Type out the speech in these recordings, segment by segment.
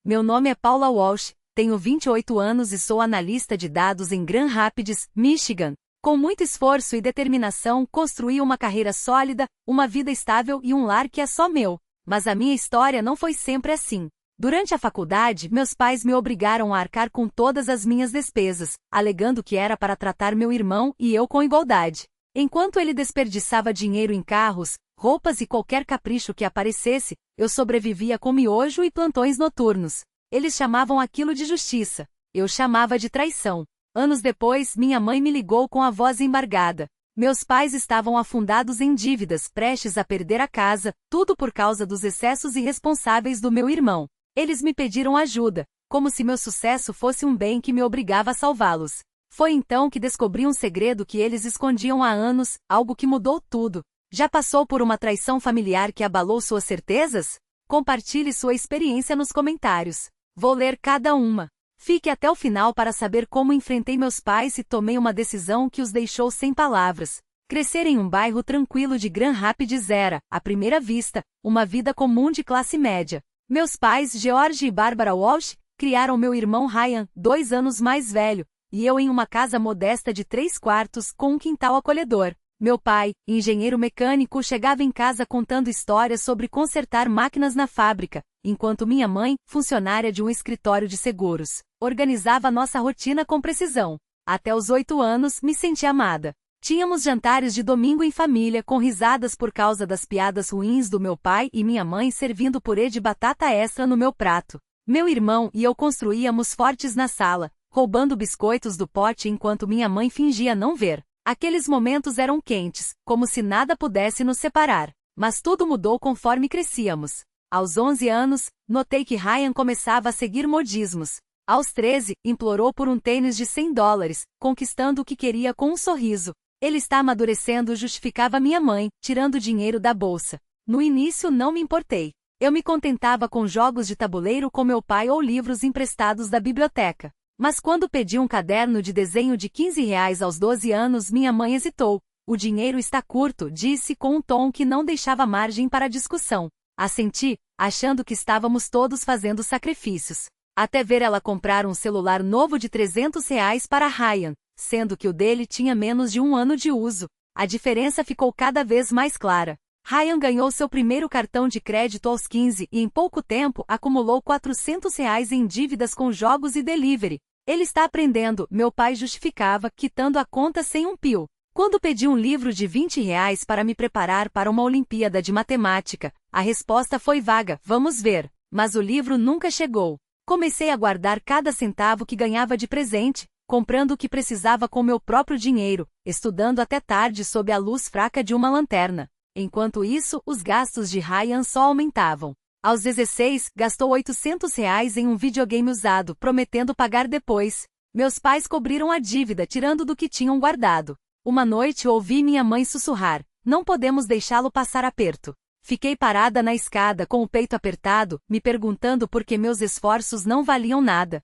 Meu nome é Paula Walsh, tenho 28 anos e sou analista de dados em Grand Rapids, Michigan. Com muito esforço e determinação, construí uma carreira sólida, uma vida estável e um lar que é só meu. Mas a minha história não foi sempre assim. Durante a faculdade, meus pais me obrigaram a arcar com todas as minhas despesas, alegando que era para tratar meu irmão e eu com igualdade. Enquanto ele desperdiçava dinheiro em carros, roupas e qualquer capricho que aparecesse, eu sobrevivia com miojo e plantões noturnos. Eles chamavam aquilo de justiça. Eu chamava de traição. Anos depois, minha mãe me ligou com a voz embargada. Meus pais estavam afundados em dívidas, prestes a perder a casa, tudo por causa dos excessos irresponsáveis do meu irmão. Eles me pediram ajuda, como se meu sucesso fosse um bem que me obrigava a salvá-los. Foi então que descobri um segredo que eles escondiam há anos, algo que mudou tudo. Já passou por uma traição familiar que abalou suas certezas? Compartilhe sua experiência nos comentários. Vou ler cada uma. Fique até o final para saber como enfrentei meus pais e tomei uma decisão que os deixou sem palavras. Crescer em um bairro tranquilo de Grand Rapids era, à primeira vista, uma vida comum de classe média. Meus pais, George e Barbara Walsh, criaram meu irmão Ryan, 2 anos mais velho, e eu em uma casa modesta de 3 quartos com um quintal acolhedor. Meu pai, engenheiro mecânico, chegava em casa contando histórias sobre consertar máquinas na fábrica, enquanto minha mãe, funcionária de um escritório de seguros, organizava nossa rotina com precisão. Até os 8 anos, me senti amada. Tínhamos jantares de domingo em família com risadas por causa das piadas ruins do meu pai e minha mãe servindo purê de batata extra no meu prato. Meu irmão e eu construíamos fortes na sala, roubando biscoitos do pote enquanto minha mãe fingia não ver. Aqueles momentos eram quentes, como se nada pudesse nos separar. Mas tudo mudou conforme crescíamos. Aos 11 anos, notei que Ryan começava a seguir modismos. Aos 13, implorou por um tênis de $100, conquistando o que queria com um sorriso. Ele está amadurecendo, justificava minha mãe, tirando dinheiro da bolsa. No início não me importei. Eu me contentava com jogos de tabuleiro com meu pai ou livros emprestados da biblioteca. Mas quando pedi um caderno de desenho de R$ 15 aos 12 anos, minha mãe hesitou. O dinheiro está curto, disse com um tom que não deixava margem para discussão. Assenti, achando que estávamos todos fazendo sacrifícios. Até ver ela comprar um celular novo de R$ 300 para Ryan, sendo que o dele tinha menos de 1 ano de uso. A diferença ficou cada vez mais clara. Ryan ganhou seu primeiro cartão de crédito aos 15 e em pouco tempo acumulou R$ 400 em dívidas com jogos e delivery. Ele está aprendendo, meu pai justificava, quitando a conta sem um pio. Quando pedi um livro de R$ 20 para me preparar para uma Olimpíada de Matemática, a resposta foi vaga, vamos ver. Mas o livro nunca chegou. Comecei a guardar cada centavo que ganhava de presente, comprando o que precisava com meu próprio dinheiro, estudando até tarde sob a luz fraca de uma lanterna. Enquanto isso, os gastos de Ryan só aumentavam. Aos 16, gastou R$ 800 em um videogame usado, prometendo pagar depois. Meus pais cobriram a dívida, tirando do que tinham guardado. Uma noite ouvi minha mãe sussurrar: "Não podemos deixá-lo passar aperto." Fiquei parada na escada com o peito apertado, me perguntando por que meus esforços não valiam nada.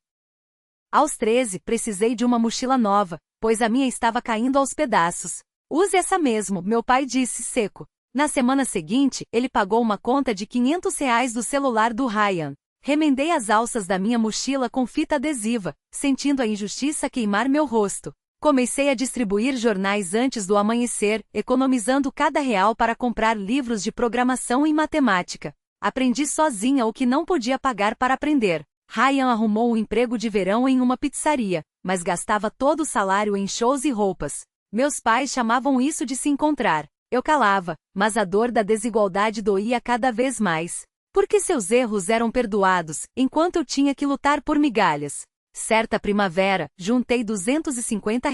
Aos 13, precisei de uma mochila nova, pois a minha estava caindo aos pedaços. "Use essa mesmo", meu pai disse seco. Na semana seguinte, ele pagou uma conta de R$ 500 do celular do Ryan. Remendei as alças da minha mochila com fita adesiva, sentindo a injustiça queimar meu rosto. Comecei a distribuir jornais antes do amanhecer, economizando cada real para comprar livros de programação e matemática. Aprendi sozinha o que não podia pagar para aprender. Ryan arrumou um emprego de verão em uma pizzaria, mas gastava todo o salário em shows e roupas. Meus pais chamavam isso de se encontrar. Eu calava, mas a dor da desigualdade doía cada vez mais. Porque seus erros eram perdoados, enquanto eu tinha que lutar por migalhas. Certa primavera, juntei R$ 250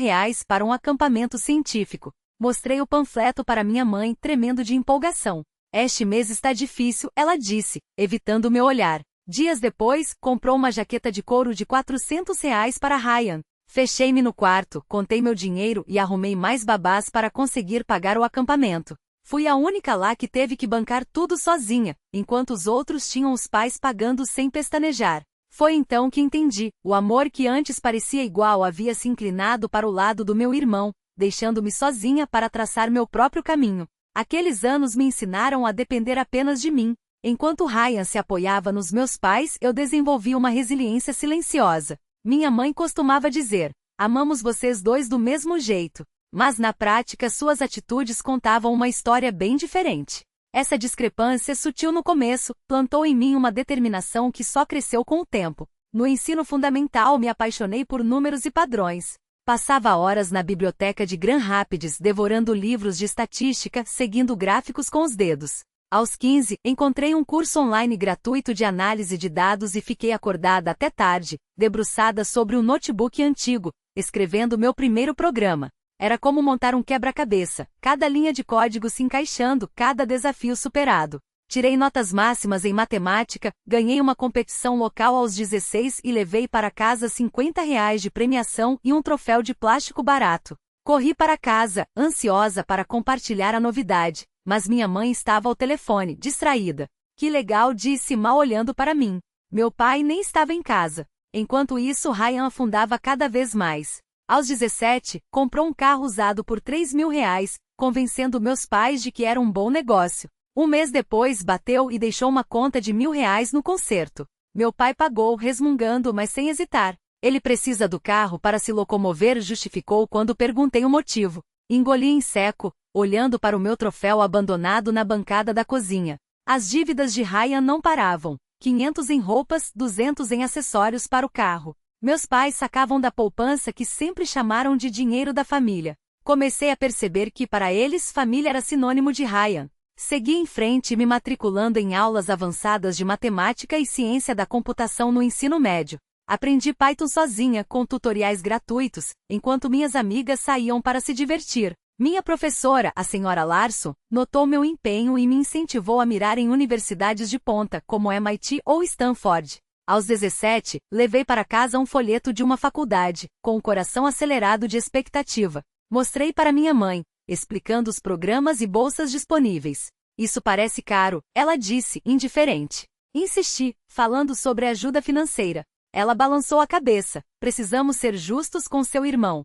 para um acampamento científico. Mostrei o panfleto para minha mãe, tremendo de empolgação. "Este mês está difícil", ela disse, evitando meu olhar. Dias depois, comprou uma jaqueta de couro de R$ 400 para Ryan. Fechei-me no quarto, contei meu dinheiro e arrumei mais babás para conseguir pagar o acampamento. Fui a única lá que teve que bancar tudo sozinha, enquanto os outros tinham os pais pagando sem pestanejar. Foi então que entendi, o amor que antes parecia igual havia se inclinado para o lado do meu irmão, deixando-me sozinha para traçar meu próprio caminho. Aqueles anos me ensinaram a depender apenas de mim. Enquanto Ryan se apoiava nos meus pais, eu desenvolvi uma resiliência silenciosa. Minha mãe costumava dizer: amamos vocês dois do mesmo jeito. Mas na prática suas atitudes contavam uma história bem diferente. Essa discrepância sutil no começo plantou em mim uma determinação que só cresceu com o tempo. No ensino fundamental me apaixonei por números e padrões. Passava horas na biblioteca de Grand Rapids devorando livros de estatística, seguindo gráficos com os dedos. Aos 15, encontrei um curso online gratuito de análise de dados e fiquei acordada até tarde, debruçada sobre um notebook antigo, escrevendo meu primeiro programa. Era como montar um quebra-cabeça, cada linha de código se encaixando, cada desafio superado. Tirei notas máximas em matemática, ganhei uma competição local aos 16 e levei para casa R$ 50 de premiação e um troféu de plástico barato. Corri para casa, ansiosa para compartilhar a novidade, mas minha mãe estava ao telefone, distraída. Que legal, disse mal olhando para mim. Meu pai nem estava em casa. Enquanto isso, Ryan afundava cada vez mais. Aos 17, comprou um carro usado por R$ 3.000, convencendo meus pais de que era um bom negócio. Um mês depois, bateu e deixou uma conta de R$ 1.000 no concerto. Meu pai pagou, resmungando, mas sem hesitar. Ele precisa do carro para se locomover, justificou quando perguntei o motivo. Engoli em seco, olhando para o meu troféu abandonado na bancada da cozinha. As dívidas de Ryan não paravam. 500 em roupas, 200 em acessórios para o carro. Meus pais sacavam da poupança que sempre chamaram de dinheiro da família. Comecei a perceber que para eles família era sinônimo de Ryan. Segui em frente me matriculando em aulas avançadas de matemática e ciência da computação no ensino médio. Aprendi Python sozinha com tutoriais gratuitos, enquanto minhas amigas saíam para se divertir. Minha professora, a senhora Larson, notou meu empenho e me incentivou a mirar em universidades de ponta, como MIT ou Stanford. Aos 17, levei para casa um folheto de uma faculdade, com o coração acelerado de expectativa. Mostrei para minha mãe, explicando os programas e bolsas disponíveis. Isso parece caro, ela disse, indiferente. Insisti, falando sobre ajuda financeira. Ela balançou a cabeça. Precisamos ser justos com seu irmão.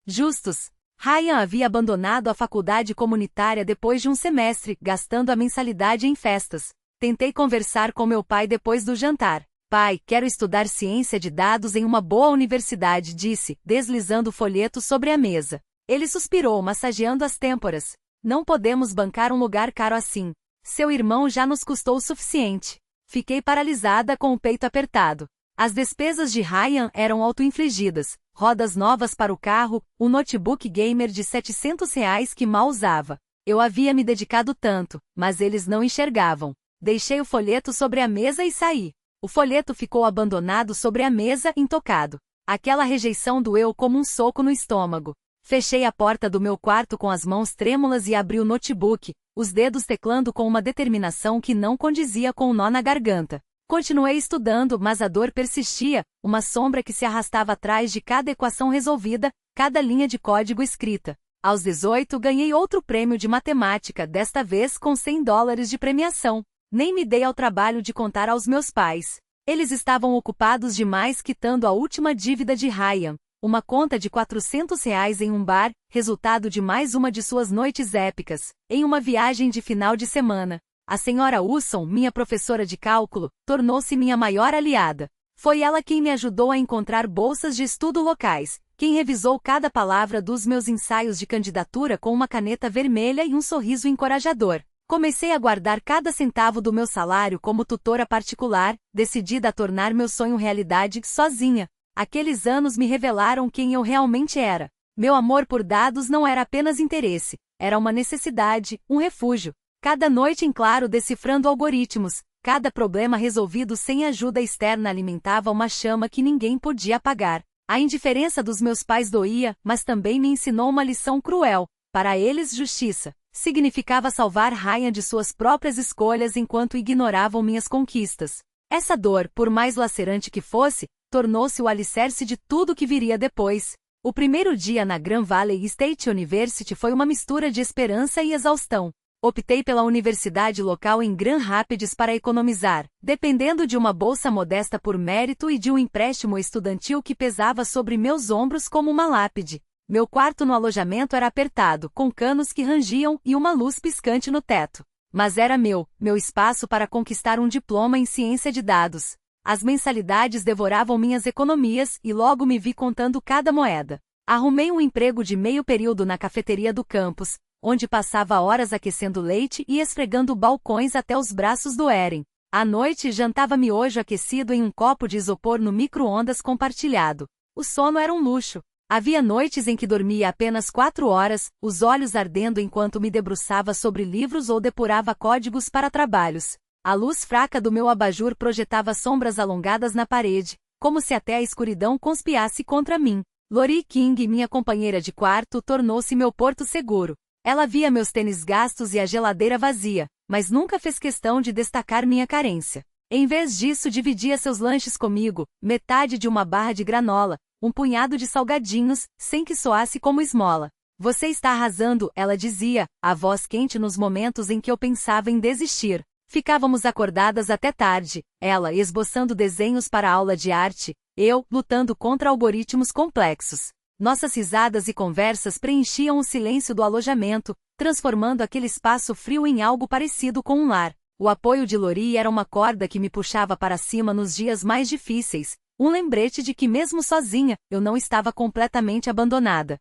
Justos. Ryan havia abandonado a faculdade comunitária depois de um semestre, gastando a mensalidade em festas. Tentei conversar com meu pai depois do jantar. Pai, quero estudar ciência de dados em uma boa universidade, disse, deslizando o folheto sobre a mesa. Ele suspirou, massageando as têmporas. Não podemos bancar um lugar caro assim. Seu irmão já nos custou o suficiente. Fiquei paralisada com o peito apertado. As despesas de Ryan eram auto-infligidas. Rodas novas para o carro, um notebook gamer de R$ 700 que mal usava. Eu havia me dedicado tanto, mas eles não enxergavam. Deixei o folheto sobre a mesa e saí. O folheto ficou abandonado sobre a mesa, intocado. Aquela rejeição doeu como um soco no estômago. Fechei a porta do meu quarto com as mãos trêmulas e abri o notebook, os dedos teclando com uma determinação que não condizia com o nó na garganta. Continuei estudando, mas a dor persistia, uma sombra que se arrastava atrás de cada equação resolvida, cada linha de código escrita. Aos 18, ganhei outro prêmio de matemática, desta vez com $100 de premiação. Nem me dei ao trabalho de contar aos meus pais. Eles estavam ocupados demais quitando a última dívida de Ryan, uma conta de R$ 400 em um bar, resultado de mais uma de suas noites épicas, em uma viagem de final de semana. A senhora Wilson, minha professora de cálculo, tornou-se minha maior aliada. Foi ela quem me ajudou a encontrar bolsas de estudo locais, quem revisou cada palavra dos meus ensaios de candidatura com uma caneta vermelha e um sorriso encorajador. Comecei a guardar cada centavo do meu salário como tutora particular, decidida a tornar meu sonho realidade sozinha. Aqueles anos me revelaram quem eu realmente era. Meu amor por dados não era apenas interesse, era uma necessidade, um refúgio. Cada noite em claro decifrando algoritmos, cada problema resolvido sem ajuda externa alimentava uma chama que ninguém podia apagar. A indiferença dos meus pais doía, mas também me ensinou uma lição cruel. Para eles, justiça significava salvar Ryan de suas próprias escolhas enquanto ignoravam minhas conquistas. Essa dor, por mais lacerante que fosse, tornou-se o alicerce de tudo que viria depois. O primeiro dia na Grand Valley State University foi uma mistura de esperança e exaustão. Optei pela universidade local em Grand Rapids para economizar, dependendo de uma bolsa modesta por mérito e de um empréstimo estudantil que pesava sobre meus ombros como uma lápide. Meu quarto no alojamento era apertado, com canos que rangiam e uma luz piscante no teto. Mas era meu espaço para conquistar um diploma em ciência de dados. As mensalidades devoravam minhas economias e logo me vi contando cada moeda. Arrumei um emprego de meio período na cafeteria do campus, onde passava horas aquecendo leite e esfregando balcões até os braços doerem. À noite jantava miojo aquecido em um copo de isopor no micro-ondas compartilhado. O sono era um luxo. Havia noites em que dormia apenas 4 horas, os olhos ardendo enquanto me debruçava sobre livros ou depurava códigos para trabalhos. A luz fraca do meu abajur projetava sombras alongadas na parede, como se até a escuridão conspirasse contra mim. Lori King, minha companheira de quarto, tornou-se meu porto seguro. Ela via meus tênis gastos e a geladeira vazia, mas nunca fez questão de destacar minha carência. Em vez disso, dividia seus lanches comigo, metade de uma barra de granola, um punhado de salgadinhos, sem que soasse como esmola. Você está arrasando, ela dizia, a voz quente nos momentos em que eu pensava em desistir. Ficávamos acordadas até tarde, ela esboçando desenhos para a aula de arte, eu lutando contra algoritmos complexos. Nossas risadas e conversas preenchiam o silêncio do alojamento, transformando aquele espaço frio em algo parecido com um lar. O apoio de Lori era uma corda que me puxava para cima nos dias mais difíceis, um lembrete de que mesmo sozinha, eu não estava completamente abandonada.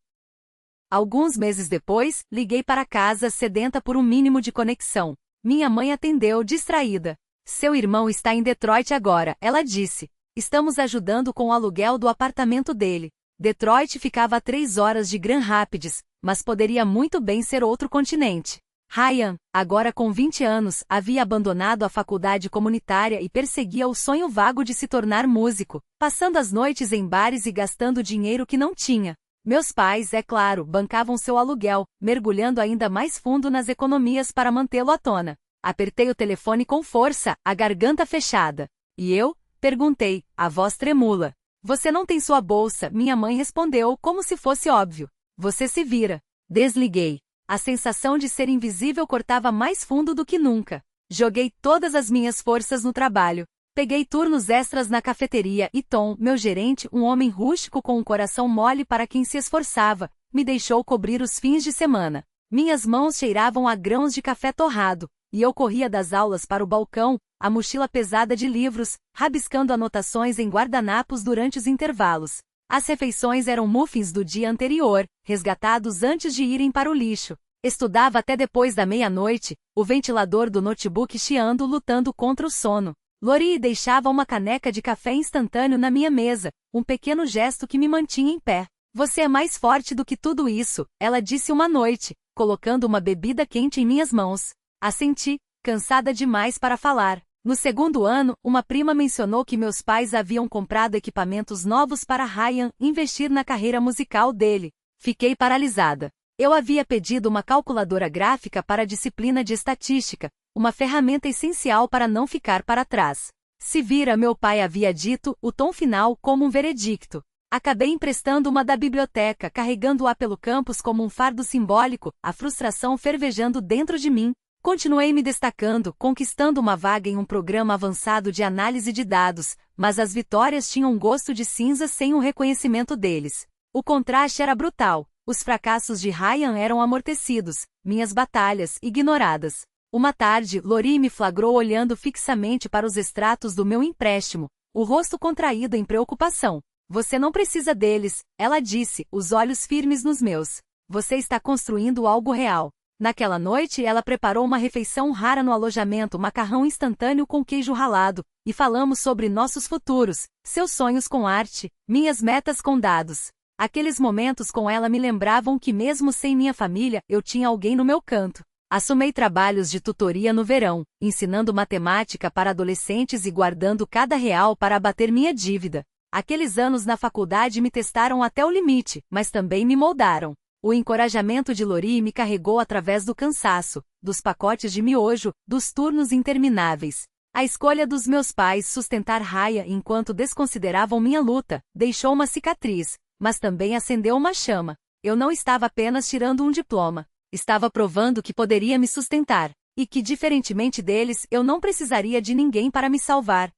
Alguns meses depois, liguei para casa sedenta por um mínimo de conexão. Minha mãe atendeu, distraída. Seu irmão está em Detroit agora, ela disse. Estamos ajudando com o aluguel do apartamento dele. Detroit ficava a 3 horas de Grand Rapids, mas poderia muito bem ser outro continente. Ryan, agora com 20 anos, havia abandonado a faculdade comunitária e perseguia o sonho vago de se tornar músico, passando as noites em bares e gastando dinheiro que não tinha. Meus pais, é claro, bancavam seu aluguel, mergulhando ainda mais fundo nas economias para mantê-lo à tona. Apertei o telefone com força, a garganta fechada. E eu? Perguntei, a voz tremula. Você não tem sua bolsa, minha mãe respondeu, como se fosse óbvio. Você se vira. Desliguei. A sensação de ser invisível cortava mais fundo do que nunca. Joguei todas as minhas forças no trabalho. Peguei turnos extras na cafeteria e Tom, meu gerente, um homem rústico com um coração mole para quem se esforçava, me deixou cobrir os fins de semana. Minhas mãos cheiravam a grãos de café torrado, e eu corria das aulas para o balcão, a mochila pesada de livros, rabiscando anotações em guardanapos durante os intervalos. As refeições eram muffins do dia anterior, resgatados antes de irem para o lixo. Estudava até depois da meia-noite, o ventilador do notebook chiando lutando contra o sono. Lori deixava uma caneca de café instantâneo na minha mesa, um pequeno gesto que me mantinha em pé. Você é mais forte do que tudo isso, ela disse uma noite, colocando uma bebida quente em minhas mãos. Assenti, cansada demais para falar. No segundo ano, uma prima mencionou que meus pais haviam comprado equipamentos novos para Ryan investir na carreira musical dele. Fiquei paralisada. Eu havia pedido uma calculadora gráfica para a disciplina de estatística, uma ferramenta essencial para não ficar para trás. Se vira, meu pai havia dito, o tom final como um veredicto. Acabei emprestando uma da biblioteca, carregando-a pelo campus como um fardo simbólico, a frustração fervejando dentro de mim. Continuei me destacando, conquistando uma vaga em um programa avançado de análise de dados, mas as vitórias tinham um gosto de cinza sem o reconhecimento deles. O contraste era brutal. Os fracassos de Ryan eram amortecidos, minhas batalhas, ignoradas. Uma tarde, Lori me flagrou olhando fixamente para os extratos do meu empréstimo, o rosto contraído em preocupação. Você não precisa deles, ela disse, os olhos firmes nos meus. Você está construindo algo real. Naquela noite, ela preparou uma refeição rara no alojamento, macarrão instantâneo com queijo ralado, e falamos sobre nossos futuros, seus sonhos com arte, minhas metas com dados. Aqueles momentos com ela me lembravam que mesmo sem minha família, eu tinha alguém no meu canto. Assumei trabalhos de tutoria no verão, ensinando matemática para adolescentes e guardando cada real para abater minha dívida. Aqueles anos na faculdade me testaram até o limite, mas também me moldaram. O encorajamento de Lori me carregou através do cansaço, dos pacotes de miojo, dos turnos intermináveis. A escolha dos meus pais sustentar Raya enquanto desconsideravam minha luta, deixou uma cicatriz, mas também acendeu uma chama. Eu não estava apenas tirando um diploma. Estava provando que poderia me sustentar, e que, diferentemente deles, eu não precisaria de ninguém para me salvar.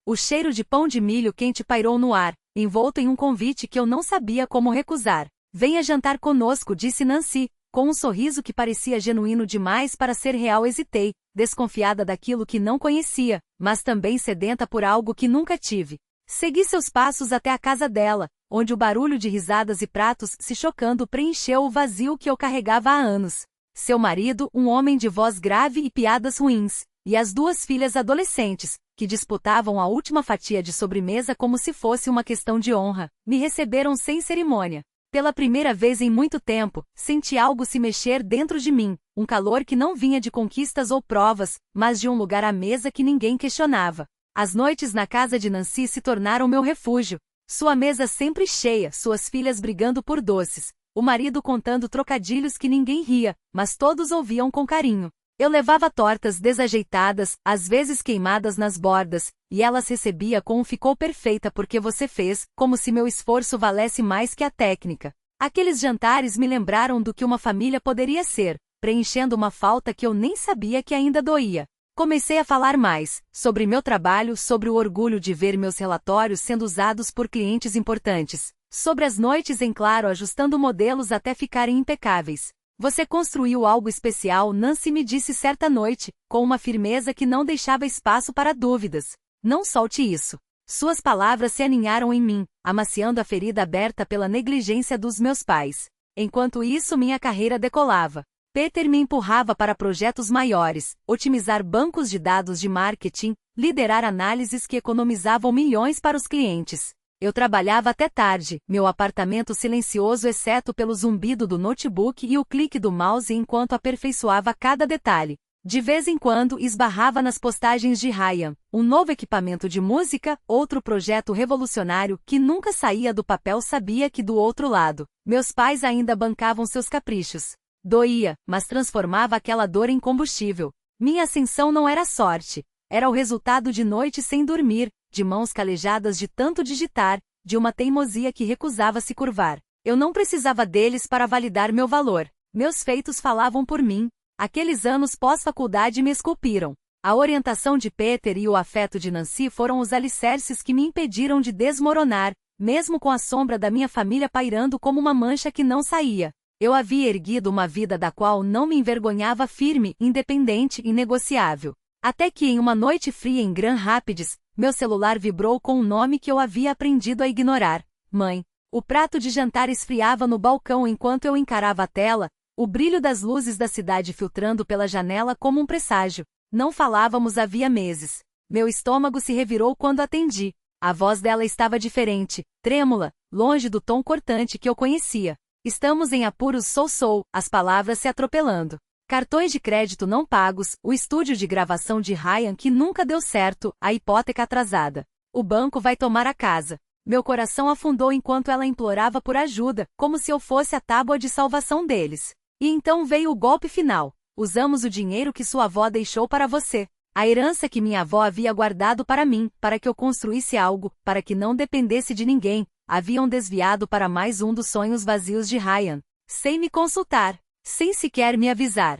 O cheiro de pão de milho quente pairou no ar, envolto em um convite que eu não sabia como recusar. Venha jantar conosco, disse Nancy, Com um sorriso que parecia genuíno demais para ser real, hesitei, desconfiada daquilo que não conhecia, mas também sedenta por algo que nunca tive. Segui seus passos até a casa dela, onde o barulho de risadas e pratos se chocando preencheu o vazio que eu carregava há anos. Seu marido, um homem de voz grave e piadas ruins, e as duas filhas adolescentes, que disputavam a última fatia de sobremesa como se fosse uma questão de honra, me receberam sem cerimônia. Pela primeira vez em muito tempo, senti algo se mexer dentro de mim, um calor que não vinha de conquistas ou provas, mas de um lugar à mesa que ninguém questionava. As noites na casa de Nancy se tornaram meu refúgio. Sua mesa sempre cheia, suas filhas brigando por doces, o marido contando trocadilhos que ninguém ria, mas todos ouviam com carinho. Eu levava tortas desajeitadas, às vezes queimadas nas bordas, e elas recebia com um "ficou perfeita porque você fez", como se meu esforço valesse mais que a técnica. Aqueles jantares me lembraram do que uma família poderia ser, preenchendo uma falta que eu nem sabia que ainda doía. Comecei a falar mais, sobre meu trabalho, sobre o orgulho de ver meus relatórios sendo usados por clientes importantes, sobre as noites em claro ajustando modelos até ficarem impecáveis. Você construiu algo especial, Nancy me disse certa noite, com uma firmeza que não deixava espaço para dúvidas. Não solte isso. Suas palavras se aninharam em mim, amaciando a ferida aberta pela negligência dos meus pais. Enquanto isso, minha carreira decolava. Peter me empurrava para projetos maiores, otimizar bancos de dados de marketing, liderar análises que economizavam milhões para os clientes. Eu trabalhava até tarde, meu apartamento silencioso exceto pelo zumbido do notebook e o clique do mouse enquanto aperfeiçoava cada detalhe. De vez em quando esbarrava nas postagens de Ryan, um novo equipamento de música, outro projeto revolucionário que nunca saía do papel. Sabia que do outro lado, meus pais ainda bancavam seus caprichos. Doía, mas transformava aquela dor em combustível. Minha ascensão não era sorte. Era o resultado de noites sem dormir, de mãos calejadas de tanto digitar, de uma teimosia que recusava se curvar. Eu não precisava deles para validar meu valor. Meus feitos falavam por mim. Aqueles anos pós-faculdade me esculpiram. A orientação de Peter e o afeto de Nancy foram os alicerces que me impediram de desmoronar, mesmo com a sombra da minha família pairando como uma mancha que não saía. Eu havia erguido uma vida da qual não me envergonhava, firme, independente e inegociável. Até que em uma noite fria em Grand Rapids, meu celular vibrou com um nome que eu havia aprendido a ignorar. Mãe. O prato de jantar esfriava no balcão enquanto eu encarava a tela, o brilho das luzes da cidade filtrando pela janela como um presságio. Não falávamos havia meses. Meu estômago se revirou quando atendi. A voz dela estava diferente, trêmula, longe do tom cortante que eu conhecia. Estamos em apuros, sou, as palavras se atropelando. Cartões de crédito não pagos, o estúdio de gravação de Ryan que nunca deu certo, a hipoteca atrasada. O banco vai tomar a casa. Meu coração afundou enquanto ela implorava por ajuda, como se eu fosse a tábua de salvação deles. E então veio o golpe final. Usamos o dinheiro que sua avó deixou para você. A herança que minha avó havia guardado para mim, para que eu construísse algo, para que não dependesse de ninguém. Haviam desviado para mais um dos sonhos vazios de Ryan, sem me consultar, sem sequer me avisar.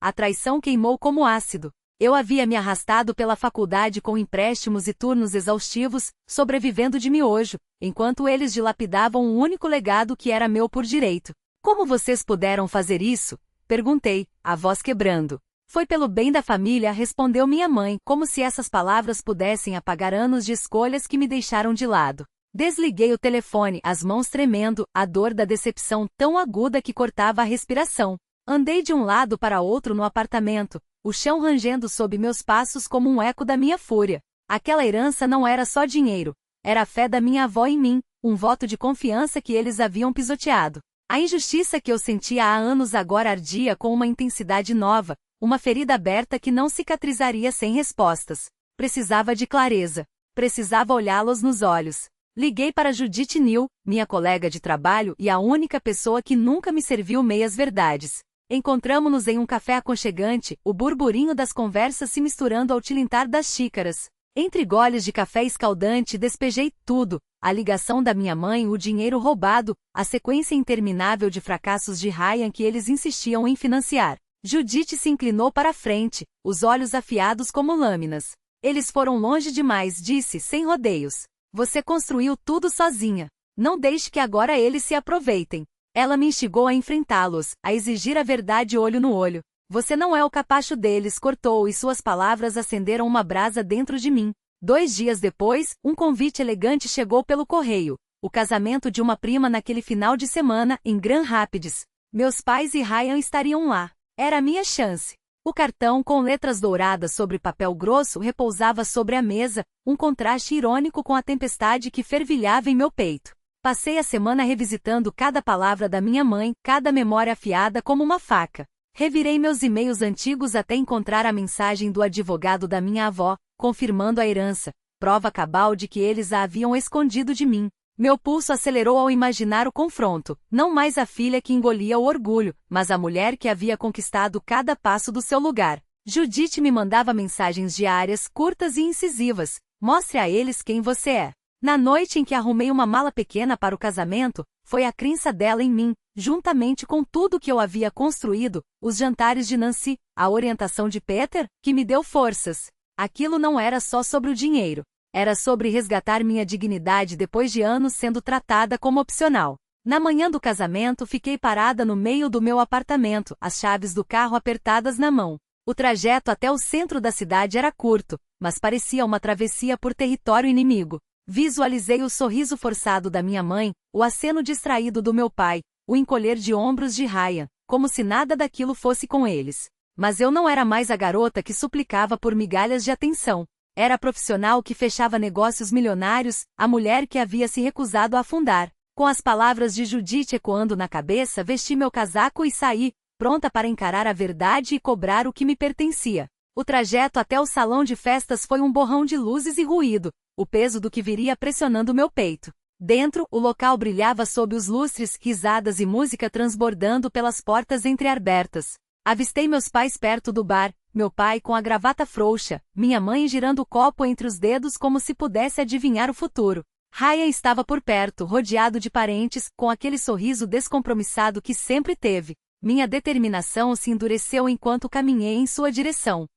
A traição queimou como ácido. Eu havia me arrastado pela faculdade com empréstimos e turnos exaustivos, sobrevivendo de miojo, enquanto eles dilapidavam o único legado que era meu por direito. Como vocês puderam fazer isso? Perguntei, a voz quebrando. Foi pelo bem da família, respondeu minha mãe, como se essas palavras pudessem apagar anos de escolhas que me deixaram de lado. Desliguei o telefone, as mãos tremendo, a dor da decepção tão aguda que cortava a respiração. Andei de um lado para outro no apartamento, o chão rangendo sob meus passos como um eco da minha fúria. Aquela herança não era só dinheiro, era a fé da minha avó em mim, um voto de confiança que eles haviam pisoteado. A injustiça que eu sentia há anos agora ardia com uma intensidade nova, uma ferida aberta que não cicatrizaria sem respostas. Precisava de clareza. Precisava olhá-los nos olhos. Liguei para Judith Neal, minha colega de trabalho e a única pessoa que nunca me serviu meias-verdades. Encontramo-nos em um café aconchegante, o burburinho das conversas se misturando ao tilintar das xícaras. Entre goles de café escaldante despejei tudo, a ligação da minha mãe, o dinheiro roubado, a sequência interminável de fracassos de Ryan que eles insistiam em financiar. Judith se inclinou para a frente, os olhos afiados como lâminas. Eles foram longe demais, disse, sem rodeios. Você construiu tudo sozinha. Não deixe que agora eles se aproveitem. Ela me instigou a enfrentá-los, a exigir a verdade olho no olho. Você não é o capacho deles, cortou, e suas palavras acenderam uma brasa dentro de mim. 2 dias depois, um convite elegante chegou pelo correio. O casamento de uma prima naquele final de semana, em Grand Rapids. Meus pais e Ryan estariam lá. Era a minha chance. O cartão com letras douradas sobre papel grosso repousava sobre a mesa, um contraste irônico com a tempestade que fervilhava em meu peito. Passei a semana revisitando cada palavra da minha mãe, cada memória afiada como uma faca. Revirei meus e-mails antigos até encontrar a mensagem do advogado da minha avó, confirmando a herança, prova cabal de que eles a haviam escondido de mim. Meu pulso acelerou ao imaginar o confronto, não mais a filha que engolia o orgulho, mas a mulher que havia conquistado cada passo do seu lugar. Judith me mandava mensagens diárias, curtas e incisivas. Mostre a eles quem você é. Na noite em que arrumei uma mala pequena para o casamento, foi a crença dela em mim, juntamente com tudo que eu havia construído, os jantares de Nancy, a orientação de Peter, que me deu forças. Aquilo não era só sobre o dinheiro. Era sobre resgatar minha dignidade depois de anos sendo tratada como opcional. Na manhã do casamento fiquei parada no meio do meu apartamento, as chaves do carro apertadas na mão. O trajeto até o centro da cidade era curto, mas parecia uma travessia por território inimigo. Visualizei o sorriso forçado da minha mãe, o aceno distraído do meu pai, o encolher de ombros de Ryan, como se nada daquilo fosse com eles. Mas eu não era mais a garota que suplicava por migalhas de atenção. Era a profissional que fechava negócios milionários, a mulher que havia se recusado a afundar. Com as palavras de Judith ecoando na cabeça, vesti meu casaco e saí, pronta para encarar a verdade e cobrar o que me pertencia. O trajeto até o salão de festas foi um borrão de luzes e ruído, o peso do que viria pressionando meu peito. Dentro, o local brilhava sob os lustres, risadas e música transbordando pelas portas entreabertas. Avistei meus pais perto do bar, meu pai com a gravata frouxa, minha mãe girando o copo entre os dedos como se pudesse adivinhar o futuro. Ryan estava por perto, rodeado de parentes, com aquele sorriso descompromissado que sempre teve. Minha determinação se endureceu enquanto caminhei em sua direção.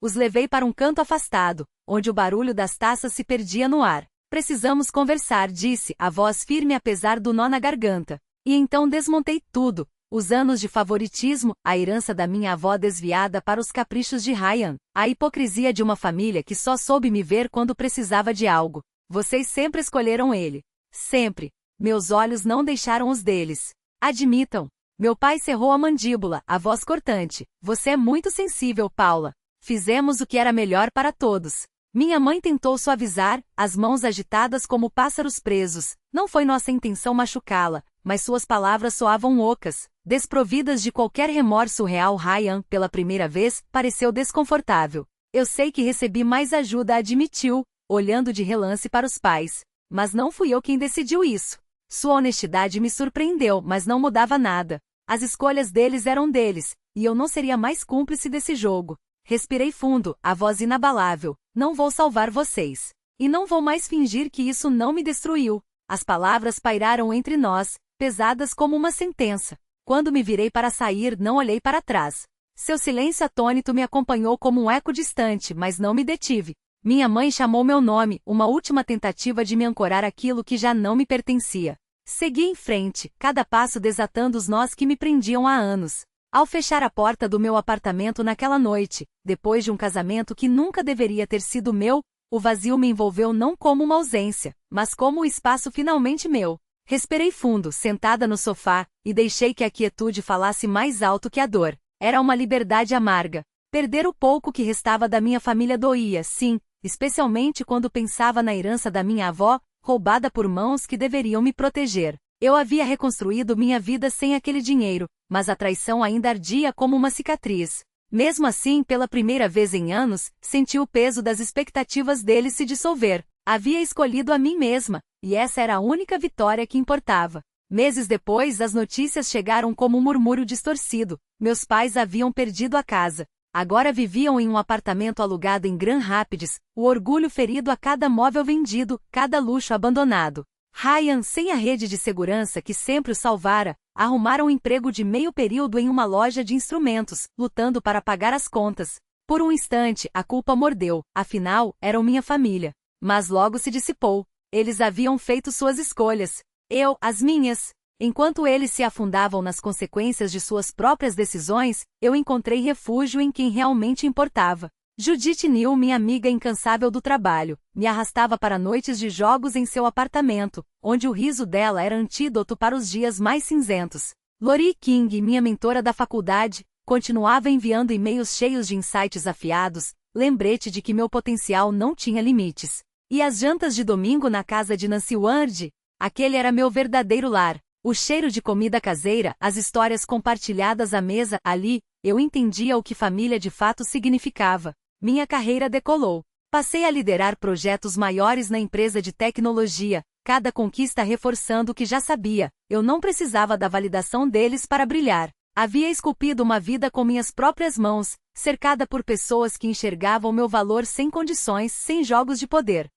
Os levei para um canto afastado, onde o barulho das taças se perdia no ar. Precisamos conversar, disse, a voz firme apesar do nó na garganta. E então desmontei tudo. Os anos de favoritismo, a herança da minha avó desviada para os caprichos de Ryan, a hipocrisia de uma família que só soube me ver quando precisava de algo. Vocês sempre escolheram ele. Sempre. Meus olhos não deixaram os deles. Admitam. Meu pai cerrou a mandíbula, a voz cortante. Você é muito sensível, Paula. Fizemos o que era melhor para todos. Minha mãe tentou suavizar, as mãos agitadas como pássaros presos. Não foi nossa intenção machucá-la, mas suas palavras soavam ocas, desprovidas de qualquer remorso real. Ryan, pela primeira vez, pareceu desconfortável. Eu sei que recebi mais ajuda, admitiu, olhando de relance para os pais. Mas não fui eu quem decidiu isso. Sua honestidade me surpreendeu, mas não mudava nada. As escolhas deles eram deles, e eu não seria mais cúmplice desse jogo. Respirei fundo, a voz inabalável. Não vou salvar vocês. E não vou mais fingir que isso não me destruiu. As palavras pairaram entre nós, pesadas como uma sentença. Quando me virei para sair, não olhei para trás. Seu silêncio atônito me acompanhou como um eco distante, mas não me detive. Minha mãe chamou meu nome, uma última tentativa de me ancorar àquilo que já não me pertencia. Segui em frente, cada passo desatando os nós que me prendiam há anos. Ao fechar a porta do meu apartamento naquela noite, depois de um casamento que nunca deveria ter sido meu, o vazio me envolveu não como uma ausência, mas como o espaço finalmente meu. Respirei fundo, sentada no sofá, e deixei que a quietude falasse mais alto que a dor. Era uma liberdade amarga. Perder o pouco que restava da minha família doía, sim, especialmente quando pensava na herança da minha avó, roubada por mãos que deveriam me proteger. Eu havia reconstruído minha vida sem aquele dinheiro, mas a traição ainda ardia como uma cicatriz. Mesmo assim, pela primeira vez em anos, senti o peso das expectativas dele se dissolver. Havia escolhido a mim mesma, e essa era a única vitória que importava. Meses depois, as notícias chegaram como um murmúrio distorcido. Meus pais haviam perdido a casa. Agora viviam em um apartamento alugado em Grand Rapids, o orgulho ferido a cada móvel vendido, cada luxo abandonado. Ryan, sem a rede de segurança que sempre o salvara, arrumara um emprego de meio período em uma loja de instrumentos, lutando para pagar as contas. Por um instante, a culpa mordeu, afinal, eram minha família. Mas logo se dissipou. Eles haviam feito suas escolhas. Eu, as minhas. Enquanto eles se afundavam nas consequências de suas próprias decisões, eu encontrei refúgio em quem realmente importava. Judith Neal, minha amiga incansável do trabalho, me arrastava para noites de jogos em seu apartamento, onde o riso dela era antídoto para os dias mais cinzentos. Lori King, minha mentora da faculdade, continuava enviando e-mails cheios de insights afiados, lembrete de que meu potencial não tinha limites. E as jantas de domingo na casa de Nancy Ward? Aquele era meu verdadeiro lar. O cheiro de comida caseira, as histórias compartilhadas à mesa, ali, eu entendia o que família de fato significava. Minha carreira decolou. Passei a liderar projetos maiores na empresa de tecnologia, cada conquista reforçando o que já sabia. Eu não precisava da validação deles para brilhar. Havia esculpido uma vida com minhas próprias mãos, cercada por pessoas que enxergavam meu valor sem condições, sem jogos de poder.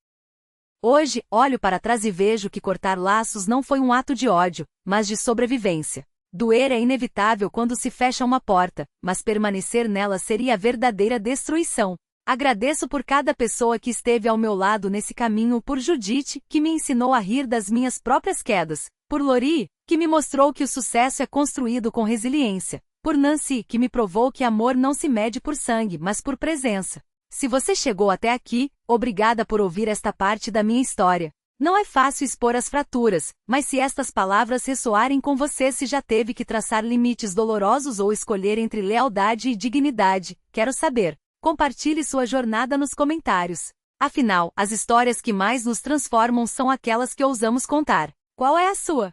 Hoje, olho para trás e vejo que cortar laços não foi um ato de ódio, mas de sobrevivência. Doer é inevitável quando se fecha uma porta, mas permanecer nela seria a verdadeira destruição. Agradeço por cada pessoa que esteve ao meu lado nesse caminho, por Judith, que me ensinou a rir das minhas próprias quedas, por Lori, que me mostrou que o sucesso é construído com resiliência, por Nancy, que me provou que amor não se mede por sangue, mas por presença. Se você chegou até aqui, obrigada por ouvir esta parte da minha história. Não é fácil expor as fraturas, mas se estas palavras ressoarem com você, se já teve que traçar limites dolorosos ou escolher entre lealdade e dignidade, quero saber. Compartilhe sua jornada nos comentários. Afinal, as histórias que mais nos transformam são aquelas que ousamos contar. Qual é a sua?